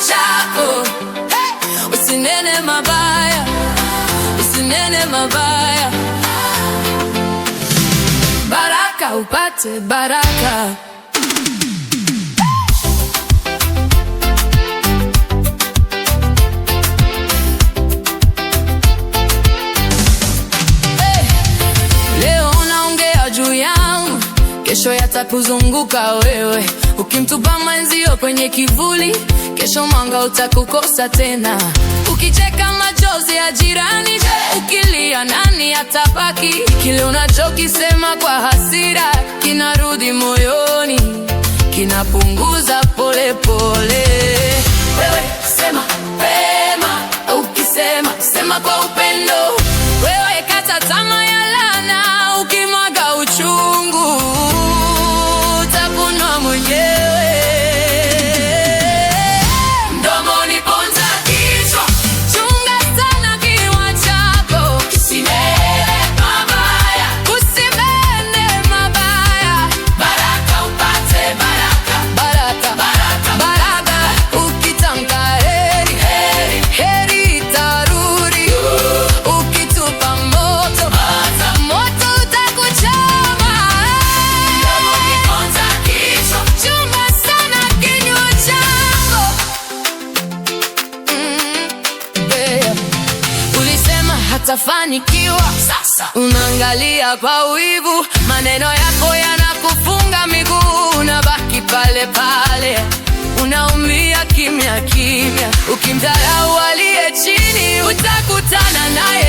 chako. Usinene mabaya, usinene mabaya. Baraka upate baraka. Leo unaongea juu yangu, kesho yatakuzunguka wewe. Ukimtupa mwenzio kwenye kivuli, kesho mwanga utakukosa tena. Ukicheka machozi ya jirani, ukilia nani atabaki? Kile unachokisema kwa hasira kinarudi moyoni, kinapunguza pole pole. Wewe sema pema, ukisema sema kwa upendo. Wewe kata tamaa ya laana, ukimwaga uchungu utakunwa mwenyewe. Mdomoni ponza kichwa, chunga sana kinywa chako. Usinene mabaya, usinene mabaya. Baraka upate baraka, baraka, baraka, baraka. Ukitamka heri, heri, heri itarudi. Ukitupa moto, moto utakuchoma. Mdomoni ponza kichwa, chunga sana kinywa chako. Ulisema hatafanikiwa, sasa unaangalia kwa wivu. Maneno yako yanakufunga miguu, unabaki pale pale, unaumia kimya kimya. Ukimdharau aliye chini, utakutana naye